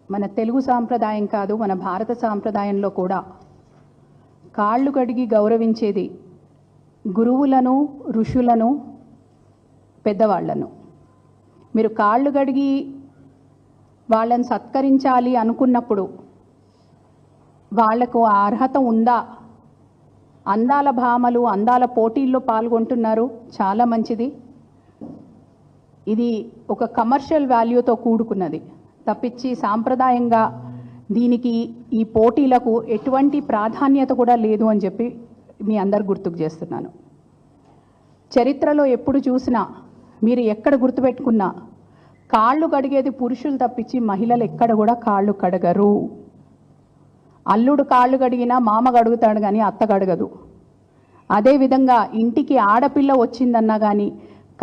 మన తెలుగు సాంప్రదాయం కాదు, మన భారత సాంప్రదాయంలో కూడా కాళ్ళు కడిగి గౌరవించేది గురువులను, ఋషులను, పెద్దవాళ్లను. మీరు కాళ్ళు కడిగి వాళ్ళని సత్కరించాలి అనుకున్నప్పుడు వాళ్లకు ఆ అర్హత ఉందా? అందాల భామలు అందాల పోటీల్లో పాల్గొంటున్నారు, చాలా మంచిది. ఇది ఒక కమర్షియల్ వాల్యూతో కూడుకున్నది తప్పించి సాంప్రదాయంగా దీనికి ఈ పోటీలకు ఎటువంటి ప్రాధాన్యత కూడా లేదు అని చెప్పి మీ అందరు గుర్తుకు చేస్తున్నాను. చరిత్రలో ఎప్పుడు చూసినా మీరు ఎక్కడ గుర్తుపెట్టుకున్నా కాళ్ళు కడిగేది పురుషులు తప్పించి మహిళలు ఎక్కడ కూడా కాళ్ళు కడగరు. అల్లుడు కాళ్ళు కడిగినా మామ కడుగుతాడు కానీ అత్త కడగదు. అదేవిధంగా ఇంటికి ఆడపిల్ల వచ్చిందన్నా కానీ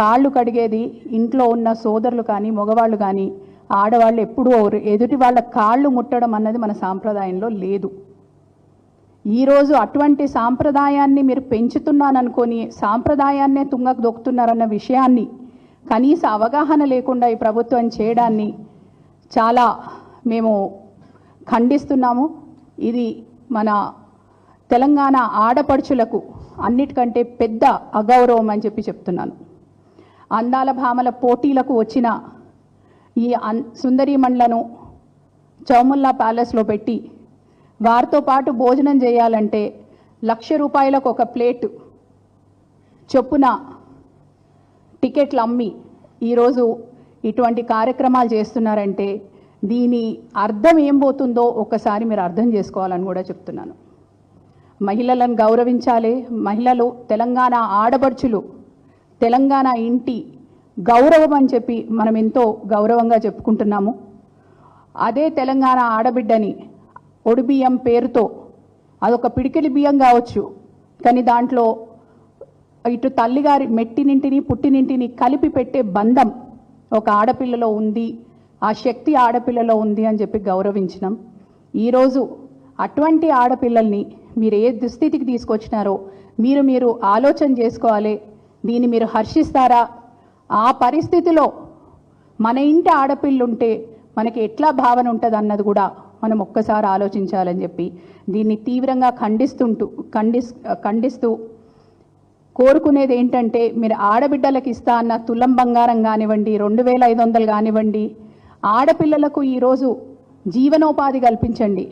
కాళ్ళు కడిగేది ఇంట్లో ఉన్న సోదరులు కానీ మగవాళ్ళు కానీ ఆడవాళ్ళు ఎప్పుడూ ఎదుటి వాళ్ళ కాళ్ళు ముట్టడం అన్నది మన సాంప్రదాయంలో లేదు. ఈరోజు అటువంటి సాంప్రదాయాన్ని మీరు పెంచుతున్నాననుకొని సాంప్రదాయాన్నే తుంగకు దొక్కుతున్నారన్న విషయాన్ని కనీస అవగాహన లేకుండా ఈ ప్రభుత్వం చేయడాన్ని చాలా మేము ఖండిస్తున్నాము. ఇది మన తెలంగాణ ఆడపడుచులకు అన్నిటికంటే పెద్ద అగౌరవం అని చెప్పి చెప్తున్నాను. అందాల భామల పోటీలకు వచ్చిన ఈ సుందరీమణులను చౌముల్లా ప్యాలెస్లో పెట్టి వారితో పాటు భోజనం చేయాలంటే ₹1,00,000 ఒక ప్లేటు చొప్పున టికెట్లు అమ్మి ఈరోజు ఇటువంటి కార్యక్రమాలు చేస్తున్నారంటే దీని అర్థం ఏం పోతుందో ఒక్కసారి మీరు అర్థం చేసుకోవాలని కూడా చెప్తున్నాను. మహిళలను గౌరవించాలి. మహిళలు తెలంగాణ ఆడపడుచులు, తెలంగాణ ఇంటి గౌరవం అని చెప్పి మనం ఎంతో గౌరవంగా చెప్పుకుంటున్నాము. అదే తెలంగాణ ఆడబిడ్డని ఒడిబియ్యం పేరుతో అదొక పిడికిలి బియ్యం కావచ్చు, కానీ దాంట్లో ఇటు తల్లిగారి మెట్టినింటిని పుట్టినింటిని కలిపి పెట్టే బంధం ఒక ఆడపిల్లలో ఉంది, ఆ శక్తి ఆడపిల్లలో ఉంది అని చెప్పి గౌరవించినాం. ఈరోజు అటువంటి ఆడపిల్లల్ని మీరు ఏ దుస్థితికి తీసుకొచ్చినారో మీరు ఆలోచన చేసుకోవాలి. దీన్ని మీరు హర్షిస్తారా? ఆ పరిస్థితిలో మన ఇంటి ఆడపిల్లుంటే మనకి ఎట్లా భావన ఉంటుంది అన్నది కూడా మనం ఒక్కసారి ఆలోచించాలని చెప్పి దీన్ని తీవ్రంగా ఖండిస్తూ కోరుకునేది ఏంటంటే, మీరు ఆడబిడ్డలకు ఇస్తా అన్న తులం బంగారం కానివ్వండి, 2,500 కానివ్వండి, ఆడపిల్లలకు ఈరోజు జీవనోపాధి కల్పించండి.